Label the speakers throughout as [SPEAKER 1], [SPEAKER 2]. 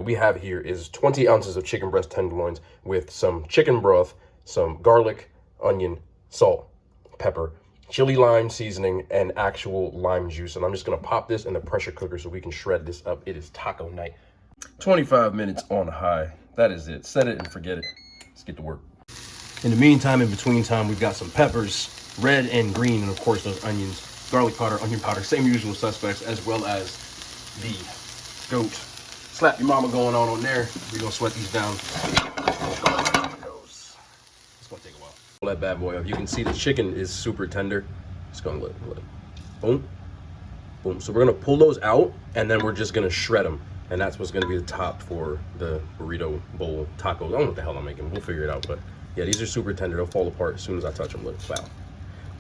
[SPEAKER 1] What we have here is 20 ounces of chicken breast tenderloins with some chicken broth, some garlic, onion, salt, pepper, chili lime seasoning, and actual lime juice. And I'm just gonna pop this in the pressure cooker so we can shred this up. It is taco night. 25 minutes on high. That is it. Set it and forget it. Let's get to work. In the meantime, in between time, we've got some peppers, red and green, and of course those onions, garlic powder, onion powder, same usual suspects, as well as the goat slap your mama going on there. We're gonna sweat these down. It's gonna take a while. Pull that bad boy up. You can see the chicken is super tender. It's gonna let it. Boom, boom. So we're gonna pull those out, and then we're just gonna shred them, and that's what's gonna be the top for the burrito bowl tacos. I don't know what the hell I'm making. We'll figure it out, but yeah, these are super tender. They'll fall apart as soon as I touch them. Look, wow.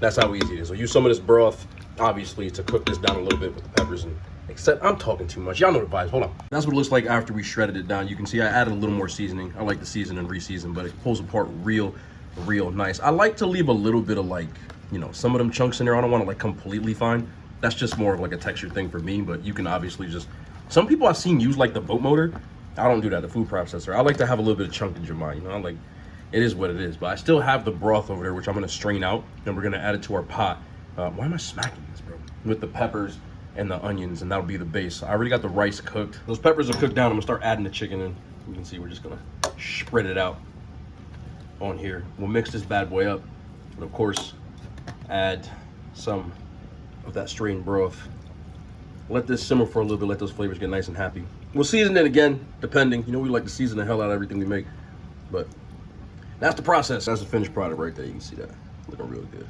[SPEAKER 1] That's how easy it is. So use some of this broth, obviously, to cook this down a little bit with the peppers. And except I'm talking too much. Y'all know the vibes. Hold on. That's what it looks like after we shredded it down. You can see I added a little more seasoning. I like to season and re-season, but it pulls apart real nice. I like to leave a little bit of, like, you know, some of them chunks in there. I don't want to like completely fine. That's just more of like a texture thing for me, but you can obviously just, some people I've seen use like the boat motor. I don't do that, the food processor. I like to have a little bit of chunk in Jamai, you know, like, it is what it is. But I still have the broth over there, which I'm gonna strain out, and we're gonna add it to our pot. Why am I smacking this, bro? With the peppers and the onions, and that'll be the base. I already got the rice cooked. Those peppers are cooked down. I'm gonna start adding the chicken in. You can see we're just gonna spread it out on here. We'll mix this bad boy up, and of course, add some of that strained broth. Let this simmer for a little bit, let those flavors get nice and happy. We'll season it again, depending. You know, we like to season the hell out of everything we make, but that's the process. That's the finished product right there. You can see that, looking really good.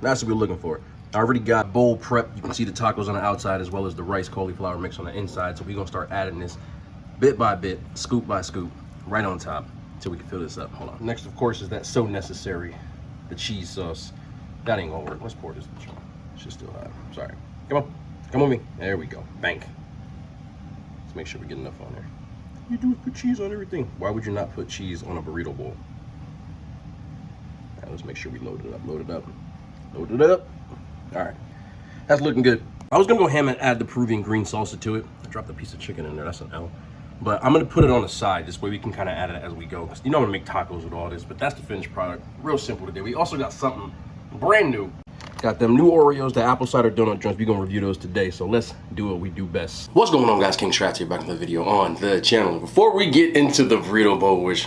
[SPEAKER 1] That's what we're looking for. I already got bowl prep. You can see the tacos on the outside as well as the rice cauliflower mix on the inside. So we're gonna start adding this bit by bit, scoop by scoop, right on top until we can fill this up. Hold on. Next, of course, is that so necessary, the cheese sauce. That ain't gonna work. Let's pour this. She's still hot. Sorry. Come on. Come with me. There we go. Bank. Let's make sure we get enough on there. You do put cheese on everything. Why would you not put cheese on a burrito bowl? Right, let's make sure we load it up. Load it up. Load it up. All right. That's looking good. I was gonna go ham and add the Peruvian green salsa to it. I dropped a piece of chicken in there. That's an L. But I'm gonna put it on the side. This way we can kind of add it as we go. Cause you know I'm gonna make tacos with all this. But that's the finished product. Real simple today. We also got something brand new. Got them new Oreos, the apple cider donut joints. We're gonna review those today, so let's do what we do best. What's going on, guys? King Strats here, back in the video on the channel. Before we get into the burrito bowl, which,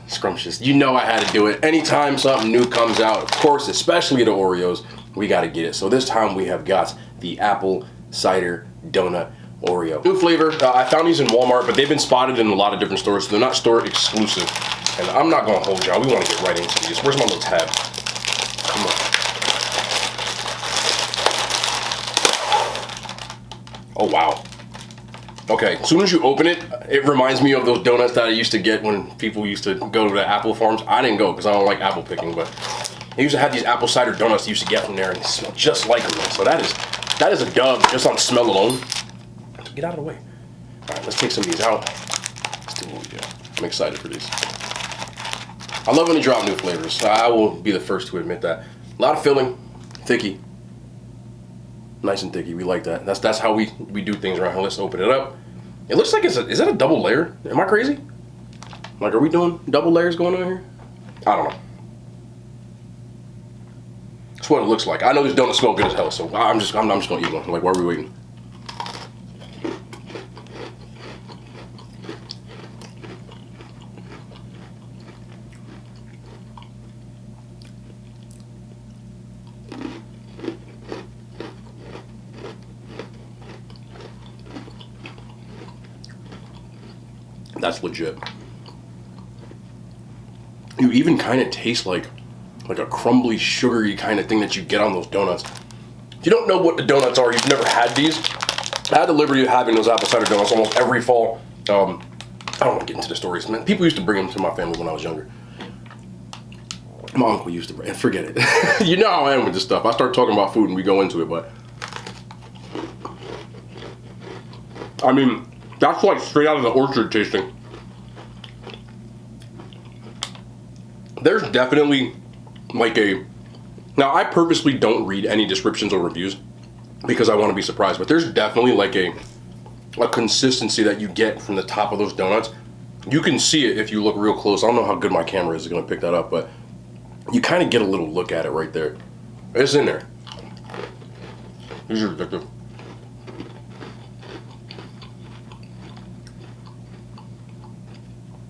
[SPEAKER 1] scrumptious, you know I had to do it. Anytime something new comes out, of course, especially the Oreos, we gotta get it. So this time we have got the apple cider donut Oreo. New flavor. I found these in Walmart, but they've been spotted in a lot of different stores, so they're not store exclusive. And I'm not gonna hold y'all. We wanna get right into these. Where's my little tab? Come on. Oh, wow. Okay, as soon as you open it, it reminds me of those donuts that I used to get when people used to go to the apple farms. I didn't go because I don't like apple picking, but they used to have these apple cider donuts you used to get from there, and they smell just like them. So that is a dub just on smell alone. Get out of the way. All right, let's take some of these out. Let's do what we do. I'm excited for these. I love when they drop new flavors. I will be the first to admit that. A lot of filling, thicky. Nice and thicky, we like that. That's how we do things around here. Let's open it up. It looks like is that a double layer? Am I crazy? Like, are we doing double layers going on here? I don't know. That's what it looks like. I know this donut smell good as hell, so I'm just gonna eat one. Like, why are we waiting? That's legit. You even kind of taste like a crumbly, sugary kind of thing that you get on those donuts. If you don't know what the donuts are, you've never had these. I had the liberty of having those apple cider donuts almost every fall. I don't want to get into the stories, man. People used to bring them to my family when I was younger. My uncle used to bring, and forget it. You know how I am with this stuff. I start talking about food and we go into it, but I mean, that's like straight out of the orchard tasting. There's definitely like now I purposely don't read any descriptions or reviews because I want to be surprised, but there's definitely like a consistency that you get from the top of those donuts. You can see it if you look real close. I don't know how good my camera is going to pick that up, but you kind of get a little look at it right there. It's in there. These are addictive.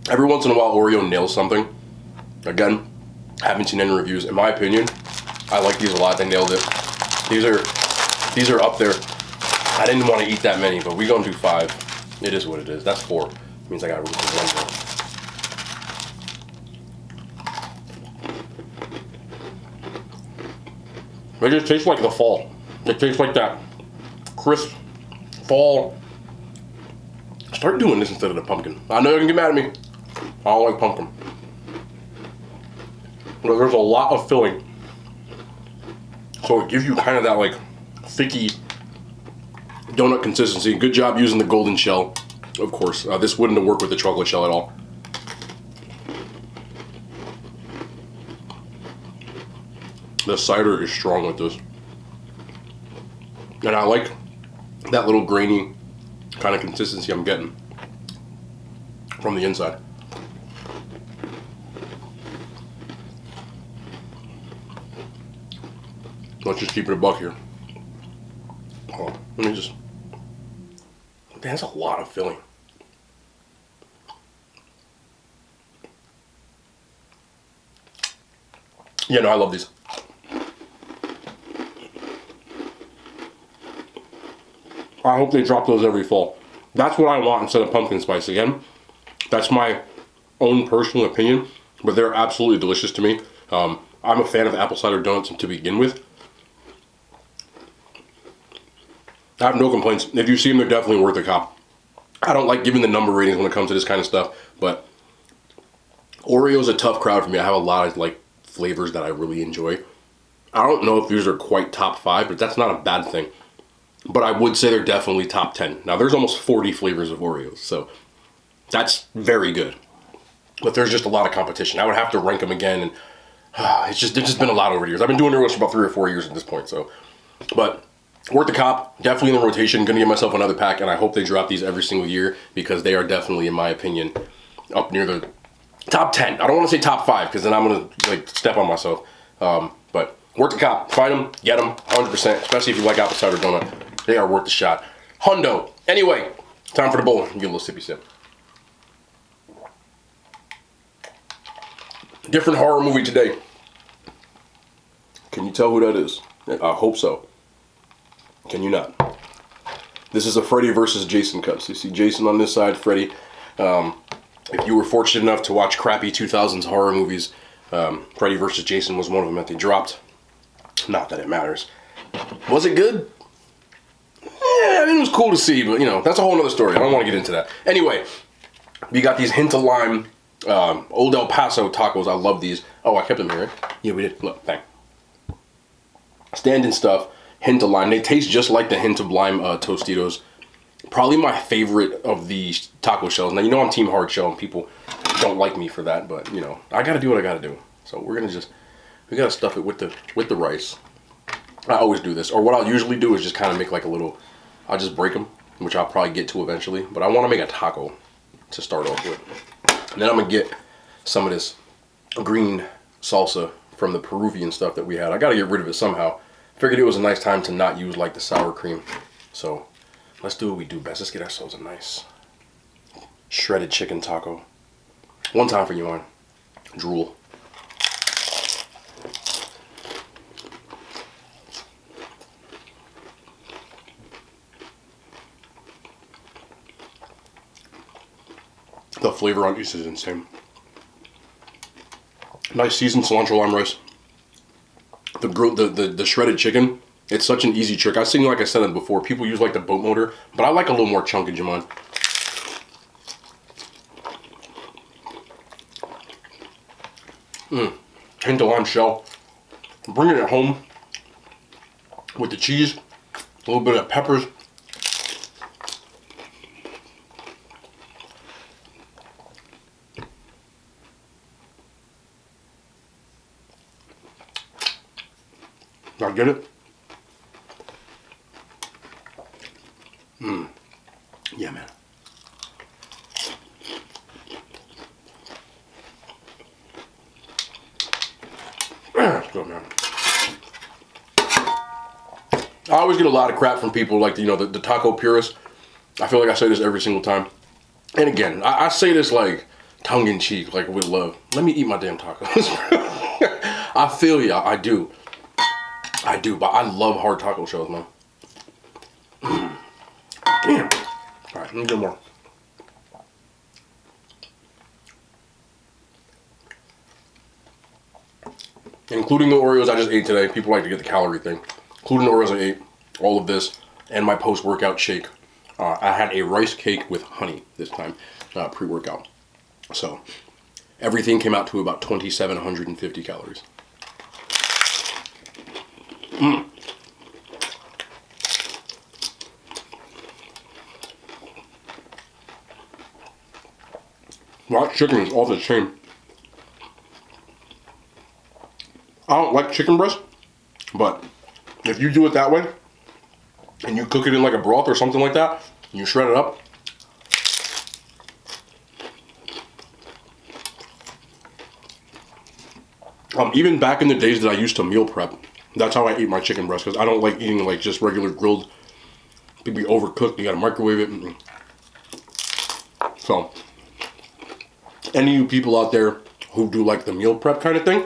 [SPEAKER 1] Every once in a while, Oreo nails something. Again, haven't seen any reviews. In my opinion, I like these a lot. They nailed it. These are up there. I didn't want to eat that many, but we're going to do 5. It is what it is. That's 4. It means I got to eat one more. They just taste like the fall. It tastes like that crisp fall. Start doing this instead of the pumpkin. I know you can get mad at me. I don't like pumpkin. But there's a lot of filling. So it gives you kind of that like thicky donut consistency. Good job using the golden shell, of course. This wouldn't have worked with the chocolate shell at all. The cider is strong with this. And I like that little grainy kind of consistency I'm getting from the inside. Let's just keep it a buck here. Oh, let me just... That's a lot of filling. Yeah, no, I love these. I hope they drop those every fall. That's what I want instead of pumpkin spice. Again, that's my own personal opinion, but they're absolutely delicious to me. I'm a fan of apple cider donuts to begin with. I have no complaints. If you see them, they're definitely worth a cop. I don't like giving the number ratings when it comes to this kind of stuff, but Oreo's a tough crowd for me. I have a lot of like flavors that I really enjoy. I don't know if these are quite top 5, but that's not a bad thing. But I would say they're definitely top 10. Now there's almost 40 flavors of Oreos, so that's very good. But there's just a lot of competition. I would have to rank them again, and it's just been a lot over the years. I've been doing Oreos for about 3 or 4 years at this point, so. But worth the cop, definitely in the rotation. Gonna get myself another pack, and I hope they drop these every single year because they are definitely, in my opinion, up near the top 10. I don't want to say top 5 because then I'm gonna like step on myself. But worth the cop. Find them, get them, 100%. Especially if you like apple cider donut, they are worth the shot. Hundo. Anyway, time for the bowl. Get a little sippy sip. Different horror movie today. Can you tell who that is? I hope so. Can you not? This is a Freddy versus Jason cut. So you see Jason on this side, Freddy. If you were fortunate enough to watch crappy 2000s horror movies, Freddy versus Jason was one of them that they dropped. Not that it matters. Was it good? Yeah, I mean, it was cool to see, but you know, that's a whole other story. I don't want to get into that. Anyway, we got these hint of lime, Old El Paso tacos. I love these. Oh, I kept them here. Yeah, we did. Look, bang. Stand-in stuff. Hint of lime. They taste just like the hint of lime Tostitos. Probably my favorite of the taco shells. Now, you know I'm team hard shell and people don't like me for that, but you know, I gotta do what I gotta do. So we're gonna we gotta stuff it with the rice. I always do this. Or what I'll usually do is just kind of make like a little, I'll just break them, which I'll probably get to eventually. But I want to make a taco to start off with. And then I'm gonna get some of this green salsa from the Peruvian stuff that we had. I gotta get rid of it somehow. Figured it was a nice time to not use like the sour cream. So let's do what we do best. Let's get ourselves a nice shredded chicken taco. One time for you, man. Drool. The flavor on these is insane. Nice seasoned cilantro lime rice. The shredded chicken, it's such an easy trick. I've seen, like I said it before, people use like the boat motor, but I like a little more chunky, Jamon. Hint of lime shell. Bringing it home with the cheese, a little bit of peppers. I get it? I always get a lot of crap from people like, you know, the taco purists. I feel like I say this every single time. And again, I say this like tongue-in-cheek, like with love. Let me eat my damn tacos. I feel ya, I do. I do, but I love hard taco shells, man. Damn. All right, let me get more. Including the Oreos I just ate today. People like to get the calorie thing. Including the Oreos I ate, all of this, and my post-workout shake. I had a rice cake with honey this time, pre-workout. So, everything came out to about 2,750 calories. That chicken is off the chain. I don't like chicken breast, but if you do it that way, and you cook it in like a broth or something like that, and you shred it up, even back in the days that I used to meal prep, that's how I eat my chicken breast, because I don't like eating like just regular grilled. It'd be overcooked, you gotta microwave it. So, any of you people out there who do like the meal prep kind of thing,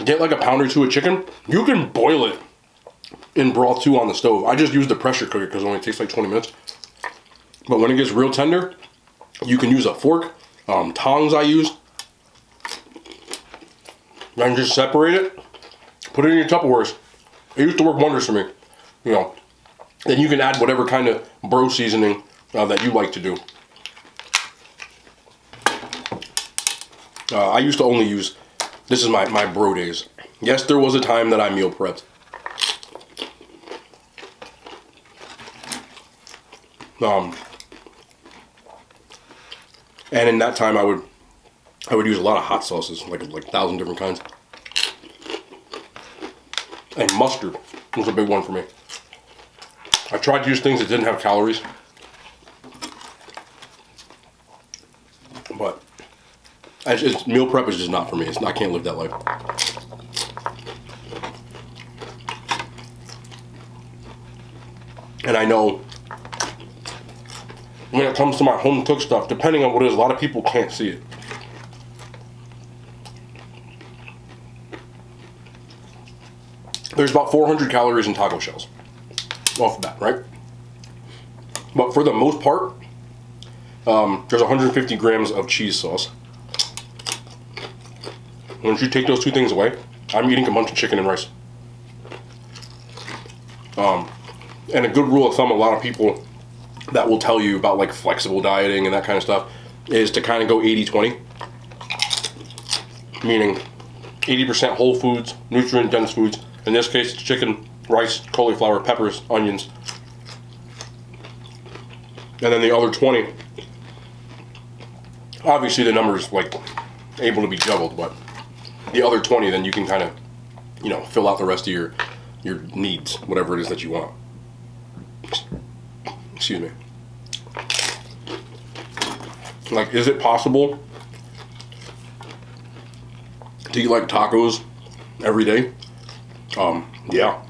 [SPEAKER 1] get like a pound or two of chicken. You can boil it in broth too on the stove. I just use the pressure cooker because it only takes like 20 minutes. But when it gets real tender, you can use a fork, tongs I use. And just separate it, put it in your Tupperwares. It used to work wonders for me, you know. Then you can add whatever kind of bro seasoning that you like to do. I used to only use, this is my bro days. Yes, there was a time that I meal prepped. And in that time I would use a lot of hot sauces, like 1,000 different kinds. And mustard was a big one for me. I tried to use things that didn't have calories. But meal prep is just not for me. I can't live that life. And I know when it comes to my home cooked stuff, depending on what it is, a lot of people can't see it. There's about 400 calories in taco shells off the bat, right? But for the most part, there's 150 grams of cheese sauce. Once you take those two things away, I'm eating a bunch of chicken and rice. And a good rule of thumb, a lot of people that will tell you about like flexible dieting and that kind of stuff is to kind of go 80-20. Meaning 80% whole foods, nutrient-dense foods. In this case, it's chicken, rice, cauliflower, peppers, onions. And then the other 20, obviously the number is like able to be juggled, but the other 20, then you can kind of, you know, fill out the rest of your needs, whatever it is that you want. Excuse me. Like, is it possible to eat like tacos every day? Yeah.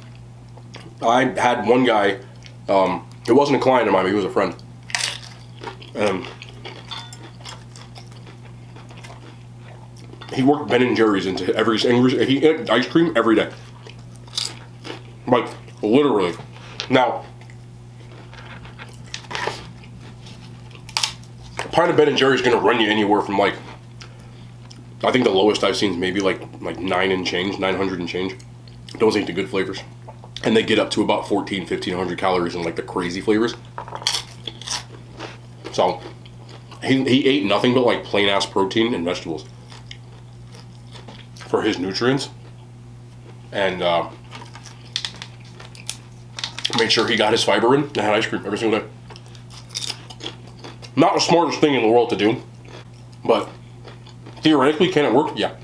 [SPEAKER 1] I had one guy, it wasn't a client of mine, he was a friend. He worked Ben & Jerry's into he ate ice cream every day. Like, literally. Now, a pint of Ben & Jerry's gonna run you anywhere from like, I think the lowest I've seen is maybe like 900 and change. Those ain't the good flavors. And they get up to about 1,500 calories in like the crazy flavors. So, he ate nothing but like plain ass protein and vegetables for his nutrients. And made sure he got his fiber in and had ice cream every single day. Not the smartest thing in the world to do, but theoretically, can it work? Yeah.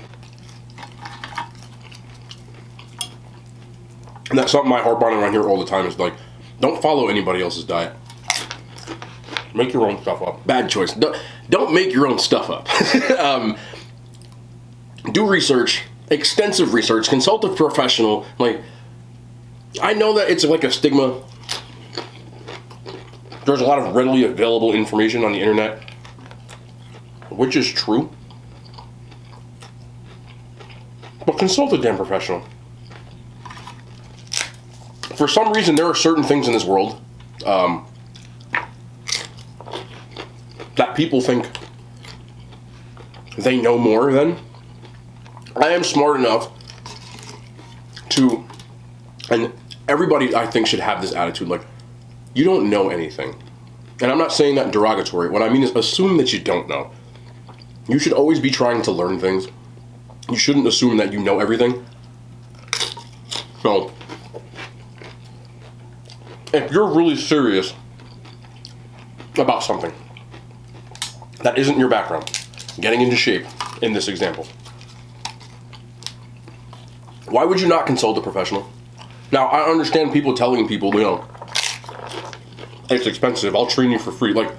[SPEAKER 1] And that's something I harp on around here all the time is like, don't follow anybody else's diet. Make your own stuff up. Bad choice. Don't make your own stuff up. Do research, extensive research, consult a professional. Like, I know that it's like a stigma. There's a lot of readily available information on the internet, which is true. But consult a damn professional. For some reason, there are certain things in this world that people think they know more than. I am smart enough to, and everybody I think should have this attitude, like, you don't know anything. And I'm not saying that derogatory. What I mean is assume that you don't know. You should always be trying to learn things. You shouldn't assume that you know everything. So, if you're really serious about something that isn't your background, getting into shape in this example, why would you not consult a professional? Now, I understand people telling people, you know, it's expensive, I'll train you for free. Like,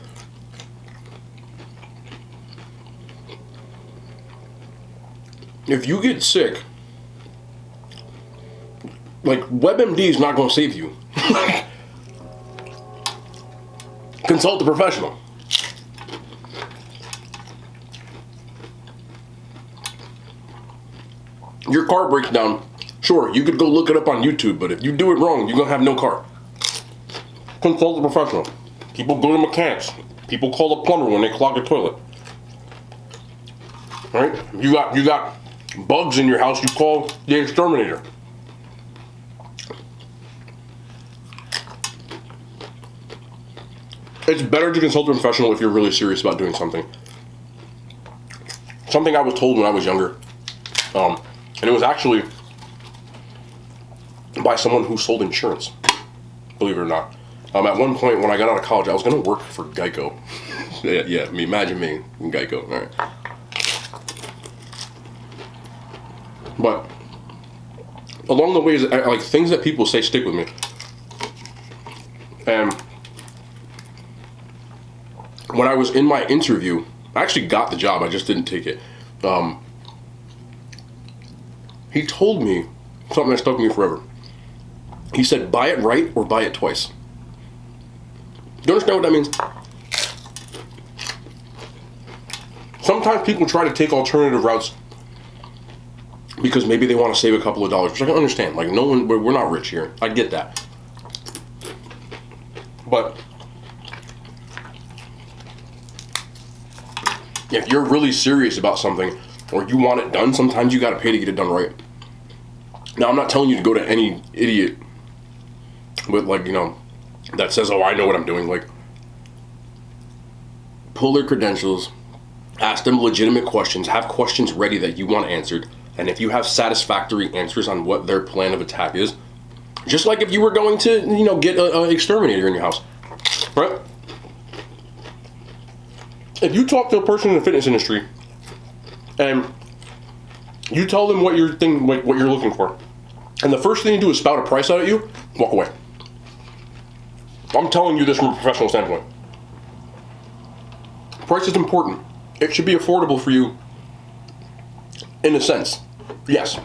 [SPEAKER 1] if you get sick, like, WebMD is not going to save you. Consult a professional. Your car breaks down, sure, you could go look it up on YouTube, but if you do it wrong, you're going to have no car. Consult a professional. People go to mechanics. People call a plumber when they clog a toilet. Right? You got bugs in your house, you call the exterminator. It's better to consult a professional if you're really serious about doing something. Something I was told when I was younger. And it was actually by someone who sold insurance, believe it or not. At one point when I got out of college, I was going to work for Geico. yeah, imagine me in Geico. All right. But along the ways, like, things that people say stick with me. And when I was in my interview, I actually got the job, I just didn't take it. He told me something that stuck with me forever. He said, buy it right or buy it twice. Do you understand what that means? Sometimes people try to take alternative routes because maybe they want to save a couple of dollars, which I can understand. Like, we're not rich here. I get that. But if you're really serious about something or you want it done, sometimes you got to pay to get it done right. Now, I'm not telling you to go to any idiot with, like, you know, that says, oh, I know what I'm doing. Like, pull their credentials, ask them legitimate questions, have questions ready that you want answered, and if you have satisfactory answers on what their plan of attack is, just like if you were going to, you know, get an exterminator in your house, right? If you talk to a person in the fitness industry and you tell them what you're looking for, and the first thing you do is spout a price out at you, walk away. I'm telling you this from a professional standpoint. Price is important. It should be affordable for you in a sense. Yes.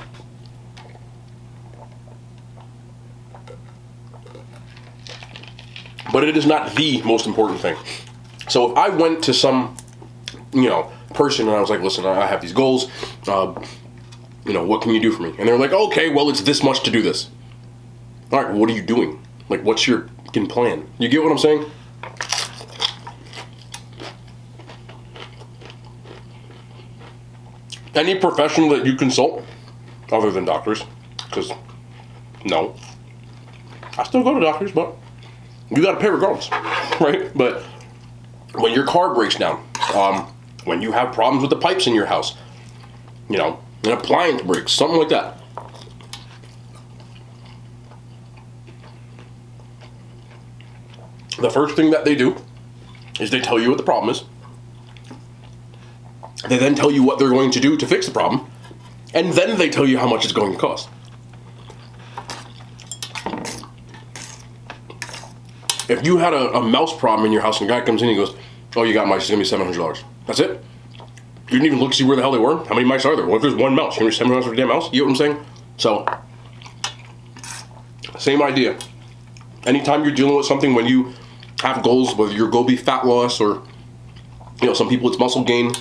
[SPEAKER 1] But it is not the most important thing. So if I went to some, you know, person and I was like, listen, I have these goals, you know, what can you do for me? And they're like, okay, well, it's this much to do this. All right, what are you doing? Like, what's your fucking plan? You get what I'm saying? Any professional that you consult, other than doctors, because, no, I still go to doctors, but you got to pay regardless, right? But when your car breaks down, when you have problems with the pipes in your house, you know, an appliance breaks, something like that. The first thing that they do is they tell you what the problem is. They then tell you what they're going to do to fix the problem, and then they tell you how much it's going to cost. If you had a mouse problem in your house and a guy comes in and he goes, oh, you got mice, it's going to be $700. That's it? You didn't even look to see where the hell they were? How many mice are there? What if there's one mouse? You want $700 for a damn mouse? You get what I'm saying? So, same idea. Anytime you're dealing with something, when you have goals, whether your goal be fat loss or, you know, some people it's muscle gain,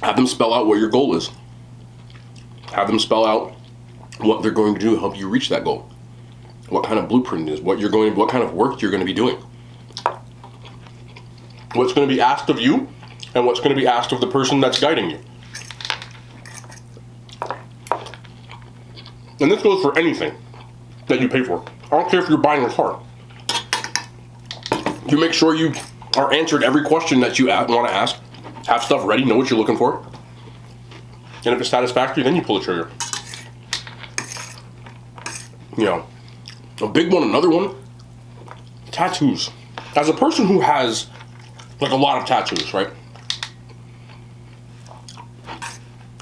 [SPEAKER 1] have them spell out what your goal is. Have them spell out what they're going to do to help you reach that goal. What kind of blueprint it is, what kind of work you're going to be doing. What's going to be asked of you, and what's going to be asked of the person that's guiding you. And this goes for anything that you pay for. I don't care if you're buying a car. You make sure you are answered every question that you want to ask. Have stuff ready, know what you're looking for. And if it's satisfactory, then you pull the trigger. You know, a big one, another one, tattoos. As a person who has like a lot of tattoos, right?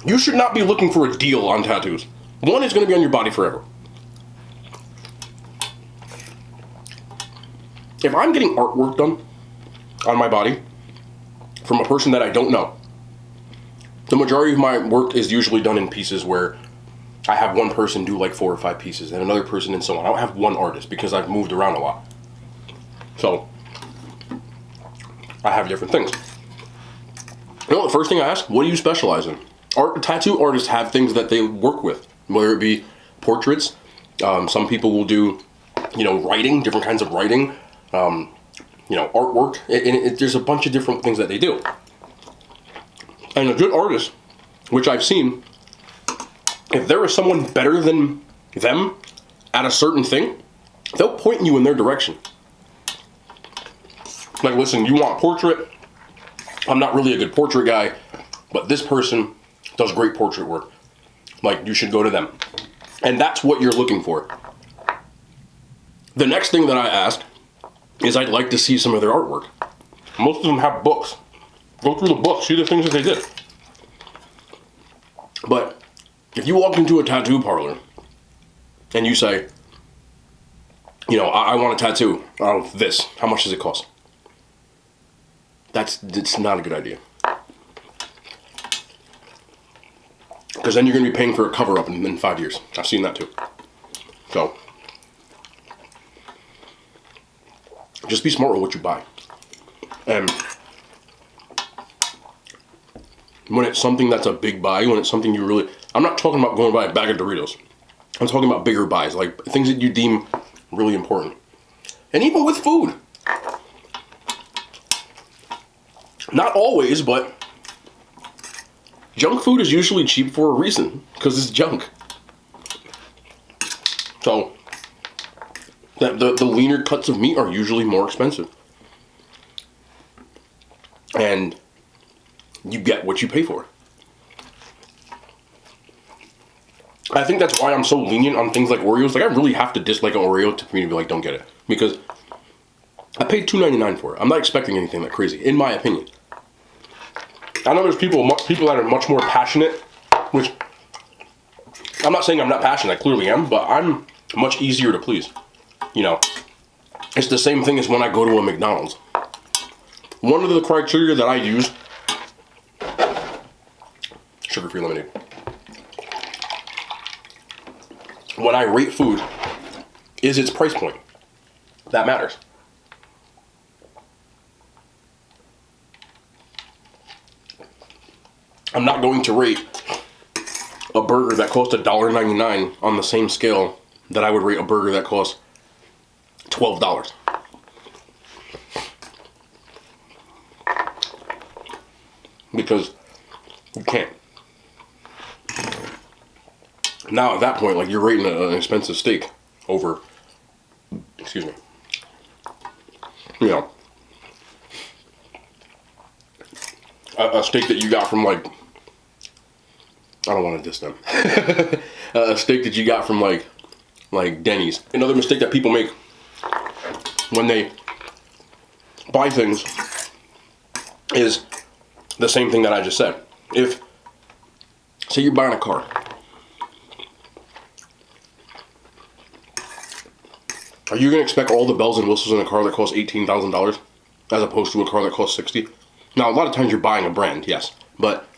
[SPEAKER 1] You should not be looking for a deal on tattoos. One is going to be on your body forever. If I'm getting artwork done on my body from a person that I don't know, the majority of my work is usually done in pieces where I have one person do like 4 or 5 pieces and another person and so on. I don't have one artist because I've moved around a lot. So I have different things. You know, the first thing I ask, what do you specialize in? Tattoo artists have things that they work with, whether it be portraits. Some people will do, you know, writing, different kinds of writing, you know, artwork. There's a bunch of different things that they do. And a good artist, which I've seen, if there is someone better than them at a certain thing, they'll point you in their direction. Like, listen, you want portrait? I'm not really a good portrait guy, but this person does great portrait work. Like, you should go to them. And that's what you're looking for. The next thing that I ask is I'd like to see some of their artwork. Most of them have books. Go through the books, see the things that they did. But if you walk into a tattoo parlor and you say, you know, I want a tattoo of this, how much does it cost? It's not a good idea. Because then you're going to be paying for a cover-up in 5 years. I've seen that too. So, just be smart with what you buy. And when it's something that's a big buy, when it's something you really... I'm not talking about going to buy a bag of Doritos. I'm talking about bigger buys, like things that you deem really important. And even with food. Not always, but junk food is usually cheap for a reason, because it's junk. So, the leaner cuts of meat are usually more expensive. And you get what you pay for. I think that's why I'm so lenient on things like Oreos. Like, I really have to dislike an Oreo for me to be like, don't get it. Because I paid $2.99 for it. I'm not expecting anything that crazy, in my opinion. I know there's people that are much more passionate, which I'm not saying I'm not passionate, I clearly am, but I'm much easier to please. You know, it's the same thing as when I go to a McDonald's. One of the criteria that I use, sugar-free lemonade, when I rate food, is its price point. That matters. I'm not going to rate a burger that costs $1.99 on the same scale that I would rate a burger that costs $12. Because you can't. Now at that point, like, you're rating an expensive steak over, excuse me, you know, a steak that you got from, like, I don't want to diss them. A steak that you got from like Denny's. Another mistake that people make when they buy things is the same thing that I just said. If, say you're buying a car, are you going to expect all the bells and whistles in a car that costs $18,000 as opposed to a car that costs $60,000? Now, a lot of times you're buying a brand, yes, but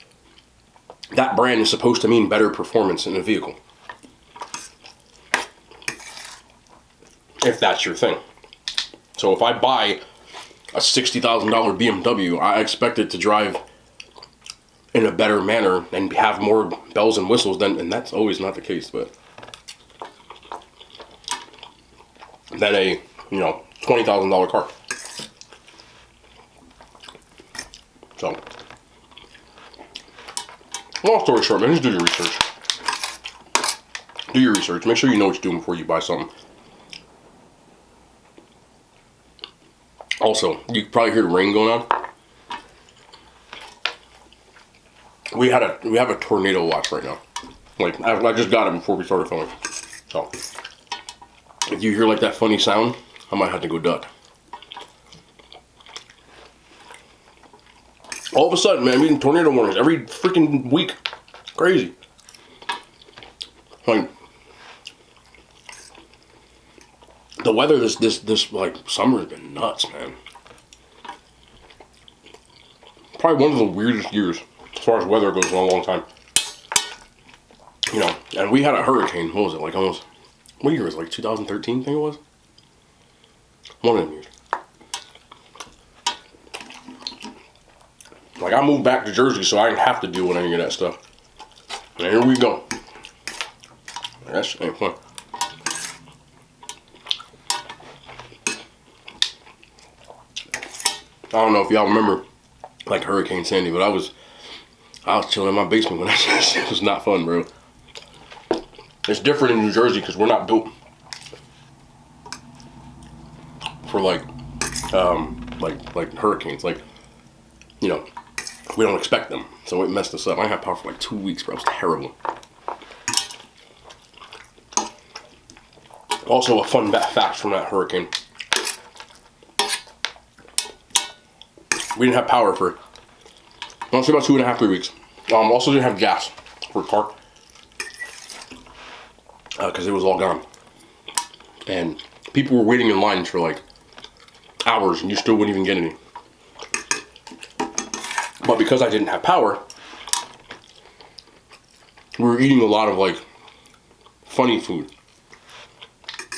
[SPEAKER 1] that brand is supposed to mean better performance in a vehicle. If that's your thing. So if I buy a $60,000 BMW, I expect it to drive in a better manner and have more bells and whistles than, and that's always not the case, but than a, you know, $20,000 car. So, long story short, man, just do your research. Do your research. Make sure you know what you're doing before you buy something. Also, you can probably hear the rain going on. We have a tornado watch right now. Like, I just got it before we started filming. So, if you hear like that funny sound, I might have to go duck. All of a sudden, man, I'm getting tornado warnings every freaking week. Crazy. Like, the weather this like summer has been nuts, man. Probably one of the weirdest years as far as weather goes in a long time. You know, and we had a hurricane. What was it, like almost, what year was it, like 2013, I think it was? One of them years. Like, I moved back to Jersey so I didn't have to deal with any of that stuff. And here we go. That shit ain't fun. I don't know if y'all remember, like, Hurricane Sandy, but I was chilling in my basement when that shit was not fun, bro. It's different in New Jersey because we're not built for like hurricanes. Like, you know, we don't expect them, so it messed us up. I didn't have power for like 2 weeks, bro. It was terrible. Also, a fun fact from that hurricane: we didn't have power for, I'll say about 2.5, 3 weeks. Also didn't have gas for a car because it was all gone, and people were waiting in lines for like hours, and you still wouldn't even get any. But because I didn't have power, we were eating a lot of like funny food,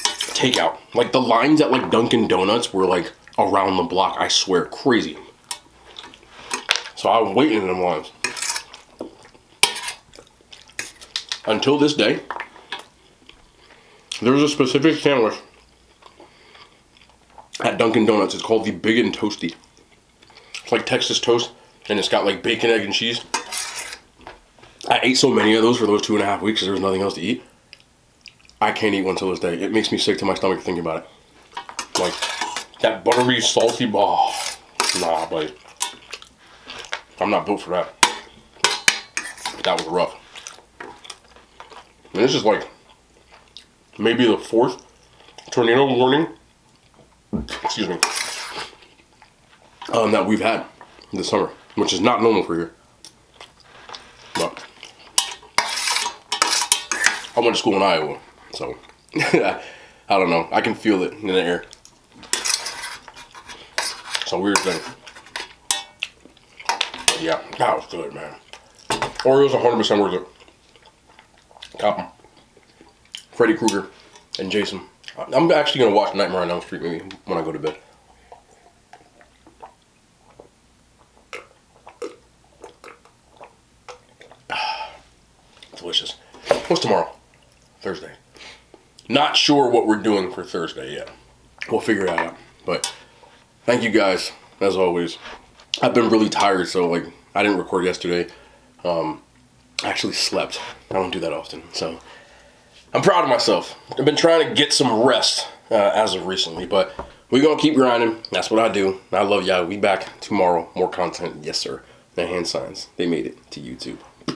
[SPEAKER 1] takeout. Like, the lines at like Dunkin' Donuts were like around the block. I swear, crazy. So I was waiting in them lines. Until this day, there's a specific sandwich at Dunkin' Donuts. It's called the Big and Toasty. It's like Texas toast, and it's got like bacon, egg, and cheese. I ate so many of those for those 2.5 weeks because there was nothing else to eat. I can't eat one till this day. It makes me sick to my stomach thinking about it. Like, that buttery, salty, nah, buddy. I'm not built for that. But that was rough. And this is like maybe the 4th tornado warning, excuse me, that we've had this summer, which is not normal for here. But I went to school in Iowa, so I don't know. I can feel it in the air. It's a weird thing. But yeah, that was good, man. Oreos 100% worth it. Got them. Freddy Krueger and Jason. I'm actually going to watch Nightmare on Elm Street maybe when I go to bed. Delicious. What's tomorrow? Thursday. Not sure what we're doing for Thursday yet. We'll figure that out. But thank you guys, as always. I've been really tired, so like I didn't record yesterday. I actually slept. I don't do that often, so I'm proud of myself. I've been trying to get some rest as of recently, but we're gonna keep grinding. That's what I do. I love y'all. We back tomorrow. More content, yes sir. The hand signs, they made it to YouTube.